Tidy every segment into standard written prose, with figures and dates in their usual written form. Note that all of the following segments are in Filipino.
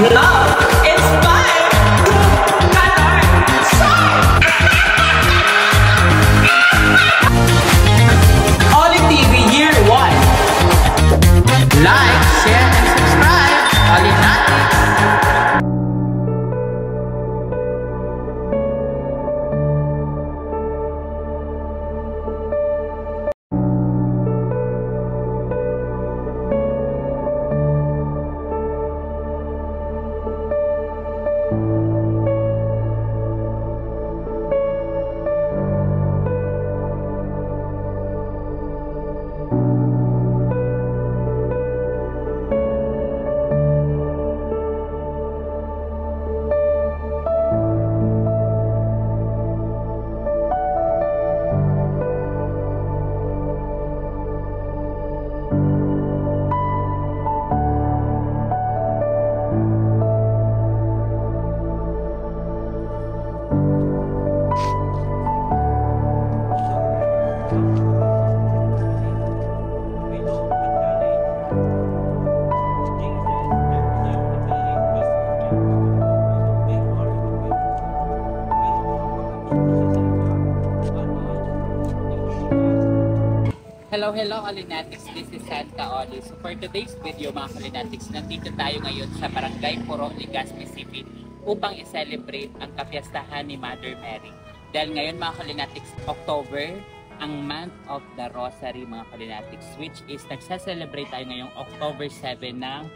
Love inspired Ganon Song! Oli TV Year 1. Like, share, and subscribe. Olinatics. Hello Olinatics, this is Santa Oli. So for today's video mga Olinatics, nandito tayo ngayon sa Barangay Puro, Legazpi City upang i-celebrate ang kapiyastahan ni Mother Mary. Dahil ngayon mga Olinatics, October, ang month of the Rosary mga Olinatics, which is nagsa-celebrate tayo ngayong October 7 ng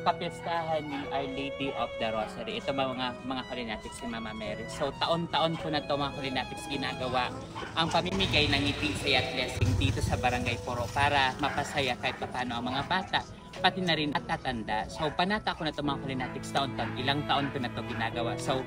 kapiyastahan ni Our Lady of the Rosary. Ito mga Olinatics si Mama Mary. So taon-taon ko na ito mga Olinatics ginagawa ang pamimigay ng ngiti at blessing dito sa Barangay Puro para mapasaya kahit paano ang mga bata, pati na rin at tatanda. So panata ko na ito mga Olinatics taon-taon. Ilang taon ko na ito ginagawa. So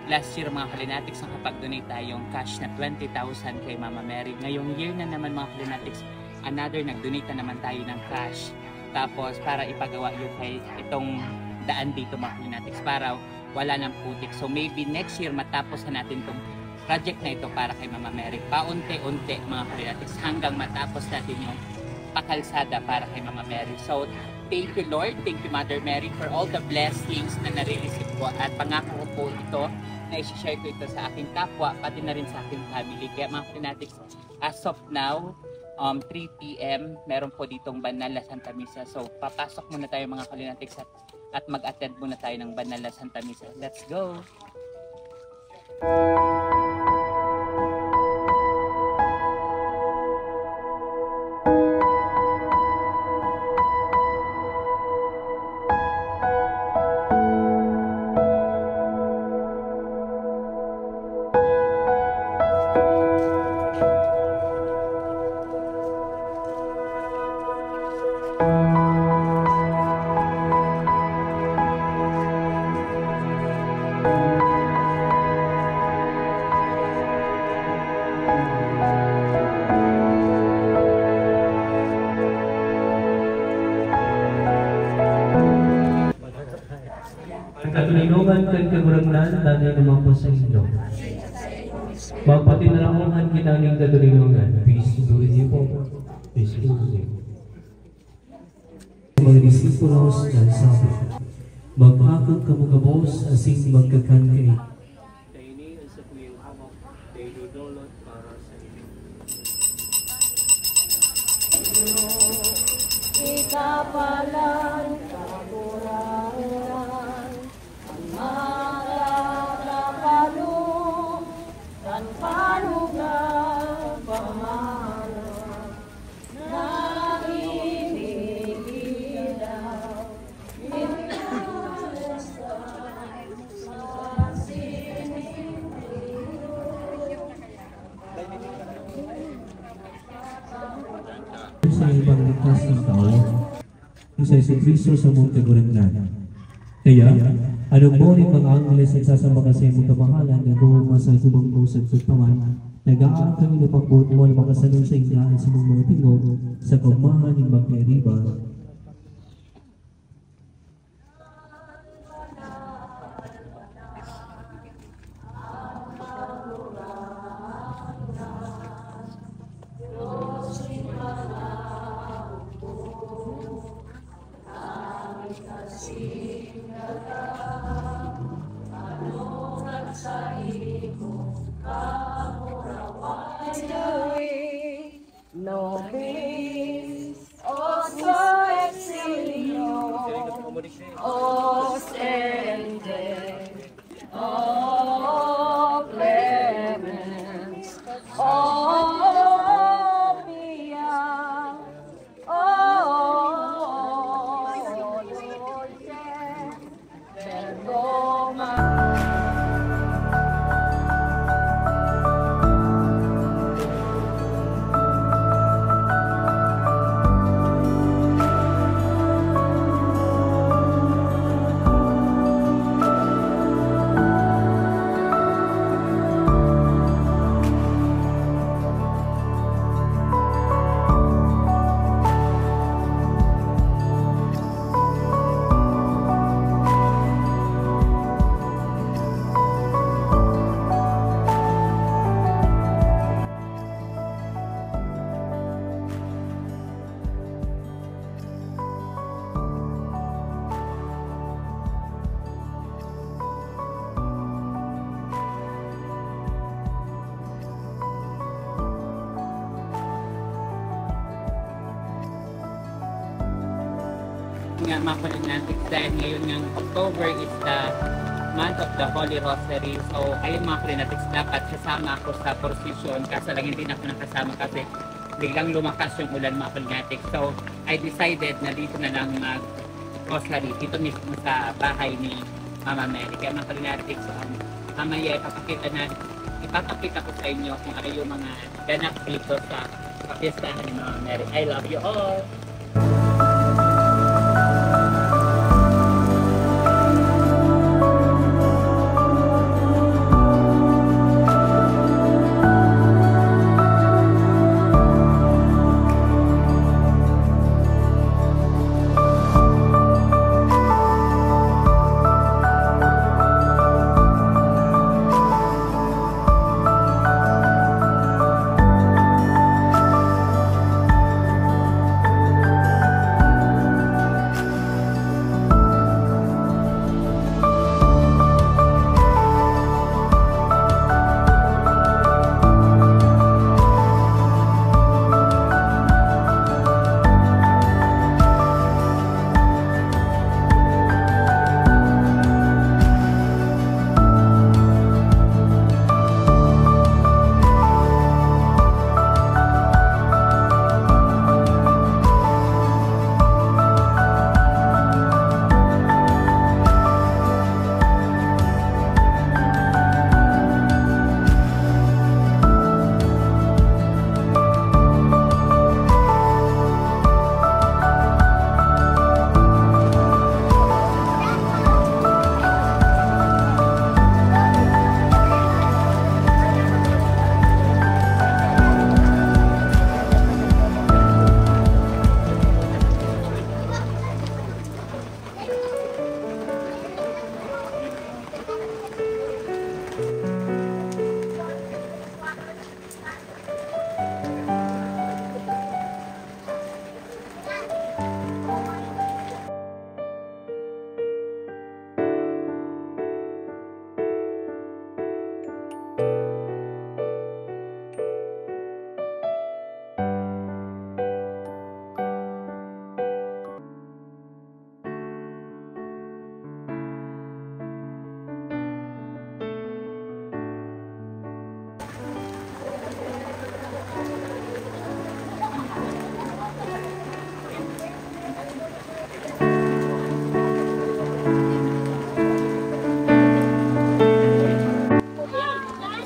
last year mga Olinatics nakapag-donate tayong cash na 20,000 kay Mama Mary. Ngayong year na naman mga Olinatics, another nag-donate na naman tayo ng cash. Tapos para ipagawa yung kay itong daan dito mga Olinatics para wala ng putik. So maybe next year matapos na natin itong project na ito para kay Mama Mary. Paunti-unti mga Olinatics hanggang matapos natin yung pakalsada para kay Mama Mary. So thank you Lord, thank you Mother Mary for all the blessings na nare-receive ko. At pangako ko po ito na i-share ko ito sa aking kapwa, pati na rin sa aking family. Kaya mga Olinatics, as of now, 3 PM, meron po ditong Banal na Santa Misa. So, papasok muna tayo mga Olinatics at mag-attend muna tayo ng Banal na Santa Misa. Let's go! Katulinungan kay kagurangnan, dahil naman po sa inyo. Magpatinalamuhan kita ng katulinungan. Peace to you po. Peace to you. Mga disipulos na sabi, mag-akot kamukabos asing magkakan kay. Daini ang sa kuyang hamok, daino dolot para sa inyo. Ikapalan kaburangan ang makakapalo dan panugang pamahalang nakikilaw inalasan sa siniguro. Sa ibang ligtas ng tao, sa Kristo sa Monte Gurangnan. Kaya, anong mo rin mga Angeles ay sasama kasi mong kamahalan na buong masa subang pusag sa paman, nag-aaral kami na pagbuot mo na makasalong sa inglaan sa mga tingog sa pagmahal ng magkairiba. Nobis, oso exilio, ostende, o clemens, o pia, o dulce, perdona. Nga mga Kalinatics, dahil ngayon ng October is the month of the Holy Rosary. So ayun mga Kalinatics, dapat kasama ako sa procession, kaso lang hindi na ako nakasama kasi biglang lumakas yung ulan mga Kalinatics. So I decided na dito na lang mag-rosary, dito mismo sa bahay ni Mama Mary. Kaya mga Kalinatics, mamaya ipapakita ko sa inyo kung ano yung mga ganap dito sa kapiestahan ni Mama Mary. I love you all!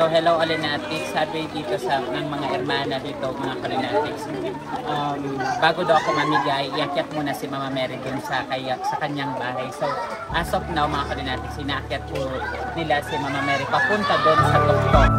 So hello Kalinatics, sabi dito sa ng mga hermana dito mga Kalinatics. Bago daw ako mamigay, iakyat muna si Mama Mary dun sa kanyang bahay. So as of now mga Kalinatics, inaakyat po nila si Mama Mary papunta doon sa tuktok.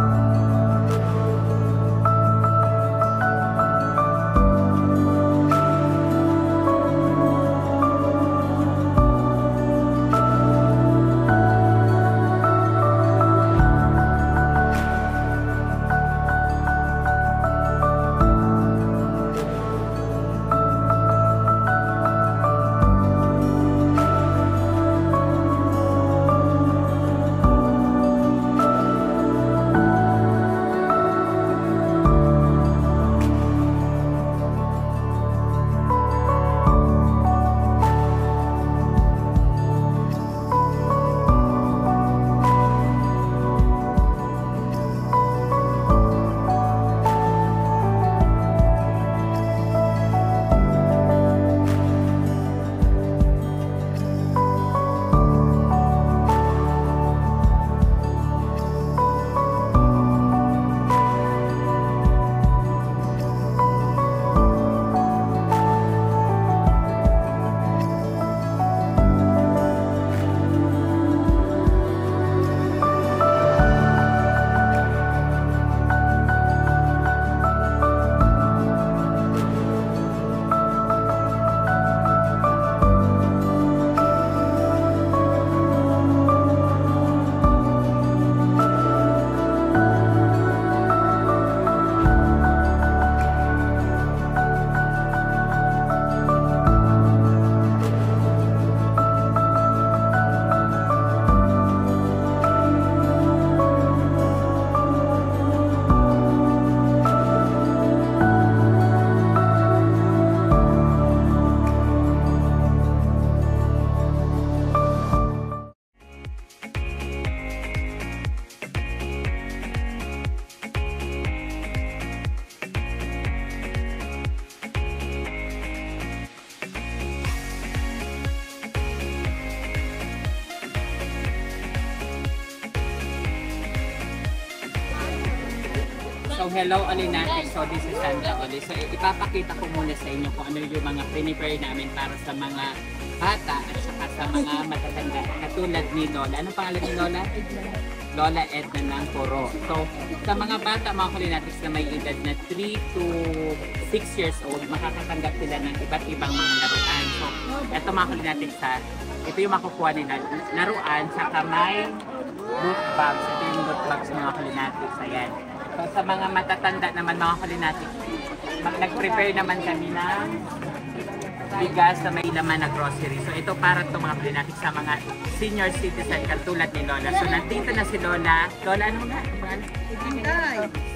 hello ulit natin. So, this is Santa ulit. So, ipapakita ko muna sa inyo kung ano yung mga prepare namin para sa mga bata at saka sa mga matatanda. Katulad ni Lola. Anong pangalan ni Lola? Lola Edna ng Poro. So, sa mga bata, mga Kulinatics na may edad na 3 to 6 years old, makakatanggap sila ng iba't ibang mga laruan. So, ito mga Kulinatics ha, ito yung makukuha nila. Laruan, saka may loot bags. Ito yung loot bags mga Kulinatics. Ayan. So, sa mga matatanda naman mga Kulinatics, nag-prepare naman kami ng bigas na may laman na grocery. So ito para ito mga Kulinatics sa mga senior citizen katulad ni Lola. So nandito na si Lola. Lola ano nga?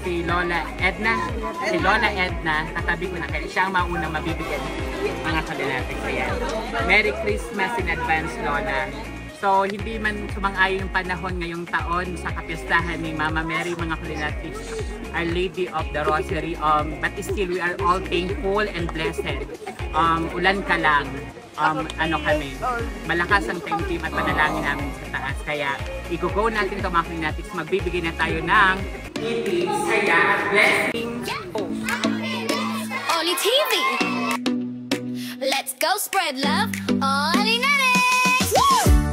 Si Lola Edna. Si Lola Edna. Katabi ko na kayo. Siya ang maunang mabibigyan mga Kulinatics. Ayan. Merry Christmas in advance Lola. So hindi man sumang-ayon yung panahon ngayong taon sa kapistahan ni Mama Mary mga Kulinatics, Our Lady of the Rosary. But still we are all thankful and blessed. Ulan ka lang, ano kami, malakas ang team at panalangin namin sa taas. Kaya, i-go natin ito mga Kulinatics, magbibigay na tayo ng gifts, kaya blessing. Oli TV, let's go spread love, Oli Natics.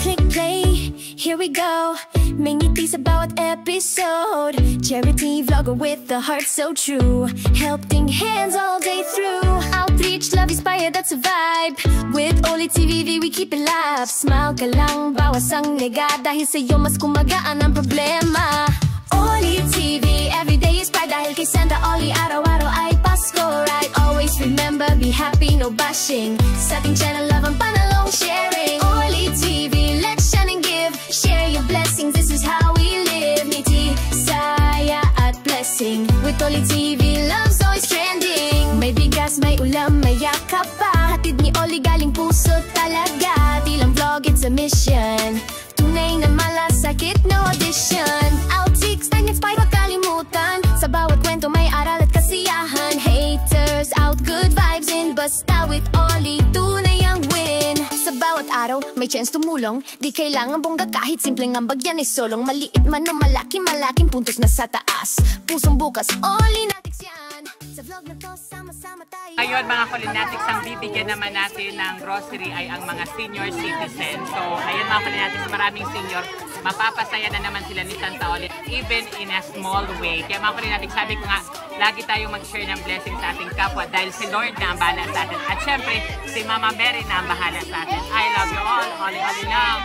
Click play, here we go. May ngiti sa bawat episode. Charity vlogger with a heart so true. Helping hands all day through. Outreach, love inspired, that's a vibe. With Oli TV, we keep it live. Smile ka lang, bawas ang lega. Dahil sa'yo mas kumagaan ang problema. Oli TV, everyday is pride. Dahil kay Santa Oli, araw-araw ay Pasko, right? Always remember, be happy, no bashing. Sa ating channel, love ang panalong sharing. Oli TV, let's shine and give. Share your blessings, this is how we live. Ngiti, saya at blessing. With Oli TV, love's always trending. May bigas, may ulam, may yakap pa. Hatid ni Oli galing puso talaga. Di lang vlog, it's a mission. Tunay na malasakit, no audition. Outtakes, nag-inspire, wag kalimutan. Sa bawat kwento may aral at kasiyahan. Haters out, good vibes in. Basta with Oli, tunay ang win. Sa bawat araw, may chance tumulong. Di kailangan bongga kahit simpleng ambag yan ay solong. Maliit man o malaki, malaking puntos na sa taas. Pusong bukas, Oli Natics yan. Sa vlog na to, sama-sama tayo. Ngayon mga Kulinatics, ang bibigyan naman natin ng grocery ay ang mga senior citizen. So, ngayon mga Kulinatics, maraming senior. Mapapasaya na naman sila ni Santa Oli, even in a small way. Kaya mga Kulinatics, sabi ko nga, lagi tayong mag-share ng blessing sa ating kapwa dahil si Lord na ang bahala sa atin. At syempre, si Mama Mary na ang bahala sa atin. I love you all. Oli-oli lang.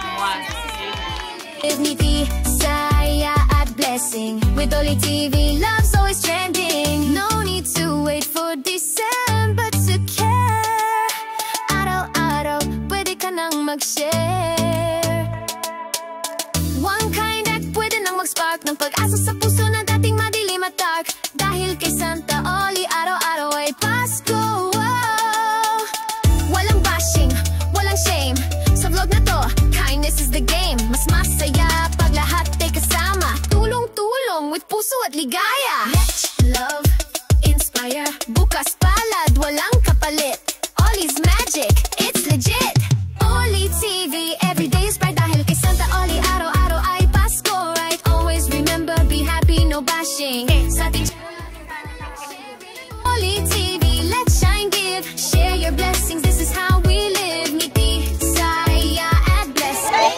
Ngiti, saya at blessing. With Oli TV, love's always trending. No need to wait for December to care. Araw-araw, pwede ka nang mag-share. One kind act, pwede nang mag-spark ng pag-asa sa puso na dating madilim at dark. Dahil kay Santa Oli, araw-araw ay Pasko. Wow! Walang bashing, walang shame. Sa vlog na to, kindness is the game. Mas masaya pag lahat ay kasama. Tulong-tulong with puso at ligaya. Let's love, inspire. Bukas palad, walang kapalit. Oli's magic, it's legit. Oli TV, everyday is bright. Dahil kay Santa Oli, araw-araw ay Pasko, right? Always remember, be happy, no bashing. Sa ating Oli TV, let's shine, give. Share your blessings, this is how we live. Ngiti, saya at blessing.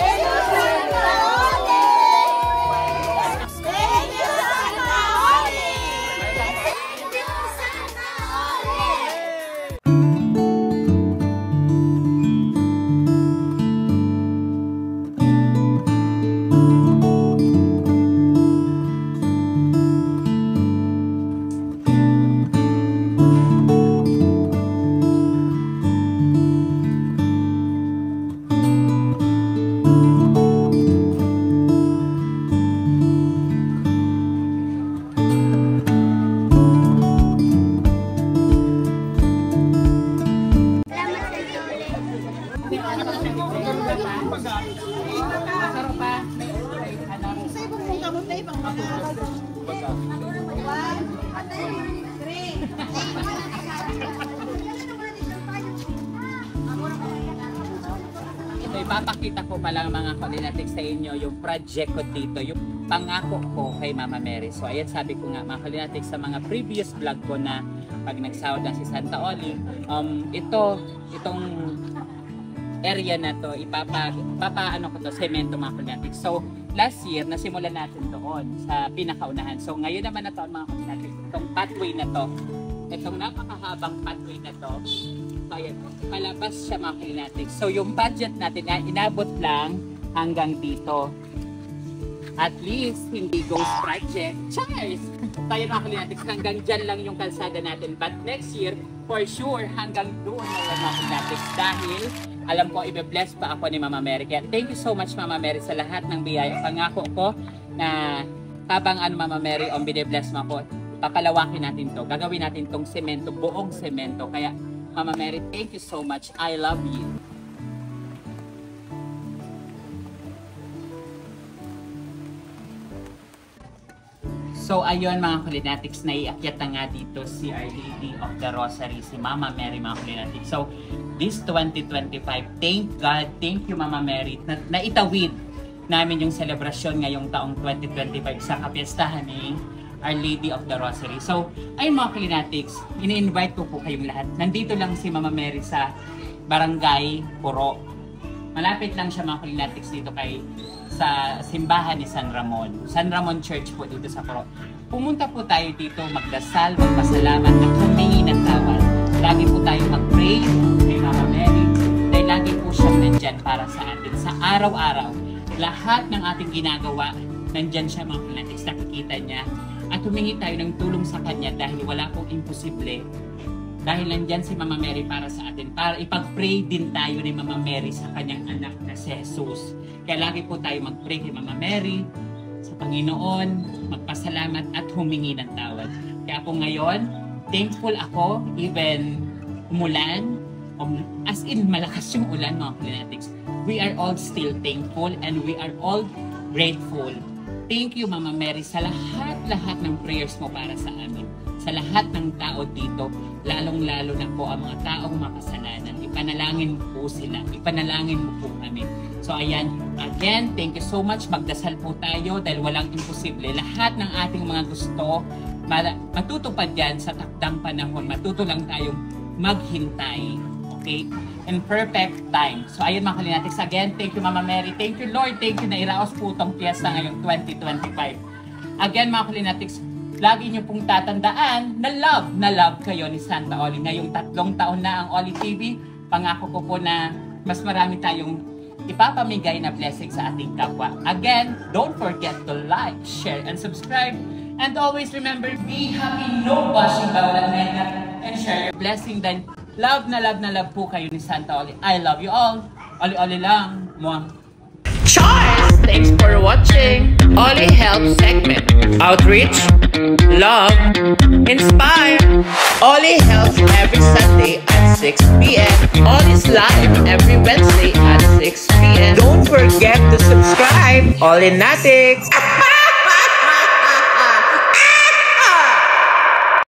ipapakita ko pa lang mga Kalinatics sa inyo yung project ko dito, yung pangako ko kay Mama Mary. So ayan, sabi ko nga mga Kalinatics sa mga previous vlog ko na pag nagsahod na si Santa Oli, itong area na to, ipapaano ko to, semento mga Kalinatics. So last year, nasimulan natin doon sa pinakaunahan. So ngayon naman na taon mga Kalinatics, itong pathway na to, itong napakahabang pathway na to, so ayan, palabas siya mga Kalinatics. So yung budget natin ay inabot lang hanggang dito. At least, hindi ghost project. Cheers! Tayo mga Kalinatics, hanggang dyan lang yung kalsada natin. But next year, for sure, hanggang doon na yung mga Kalinatics. Dahil, alam ko, i-bless pa ako ni Mama Mary. Kaya thank you so much Mama Mary sa lahat ng biyaya. Pangako ko na habang Mama Mary, bine-bless mo ako, papalawakin natin to. Gagawin natin tong semento, buong semento. Kaya, Mama Mary, thank you so much. I love you. So ayun mga Kalinatics, naiakyat na nga dito si Our Lady of the Rosary, si Mama Mary mga Kalinatics. So this 2025, thank God, thank you Mama Mary, na itawid namin yung selebrasyon ngayong taong 2025 sa kapiyastahan ni Our Lady of the Rosary. So ayun mga Kalinatics, ini-invite ko po kayong lahat. Nandito lang si Mama Mary sa Barangay Puro. Malapit lang siya mga Kalinatics dito sa simbahan ni San Ramon. San Ramon Church po dito sa Puro. Pumunta po tayo dito, magdasal, magpasalamat at humingi ng tawad. Lagi po tayo mag-pray kay Mama Mary dahil lagi po siyang nandyan para sa atin. Sa araw-araw, lahat ng ating ginagawa, nandyan siya mga Kalinatics, nakikita niya. At humingi tayo ng tulong sa kanya dahil wala pong imposible. Dahil nandyan si Mama Mary para sa atin, para ipag-pray din tayo ni Mama Mary sa kanyang anak na si Jesus. Kaya lagi po tayo mag-pray kay Mama Mary, sa Panginoon, magpasalamat at humingi ng tawad. Kaya po ngayon, thankful ako, even umulan, as in malakas yung ulan mga Kalinatics. We are all still thankful and we are all grateful. Thank you Mama Mary sa lahat ng prayers mo para sa amin. Sa lahat ng tao dito, lalong-lalo na po ang mga taong makasalanan. Ipanalangin po sila, ipanalangin mo po kami. So ayan, again, thank you so much. Magdasal po tayo dahil walang imposible. Lahat ng ating mga gusto, matutupad yan sa takdang panahon. Matuto lang tayong maghintay. Okay? In perfect time. So ayun mga Kalinatics, again, thank you Mama Mary. Thank you Lord, thank you na iraos po itong piyesta ngayong 2025. Again mga Kalinatics, lagi niyo pong tatandaan na love kayo ni Santa Oli. Ngayong 3 taon na ang Oli TV, pangako ko po na mas marami tayong ipapamigay na blessing sa ating kapwa. Again, don't forget to like, share, and subscribe. And always remember, be happy, no bashing bawat mena, and share your blessing. Then, love na love po kayo ni Santa Oli. I love you all. Oli-oli lang. Mwah. Charles! Thanks for watching Oli Help segment. Outreach, love, inspire. Oli helps every Sunday at 6 p.m. Oli's live every Wednesday at 6 p.m. Don't forget to subscribe. Olinatics!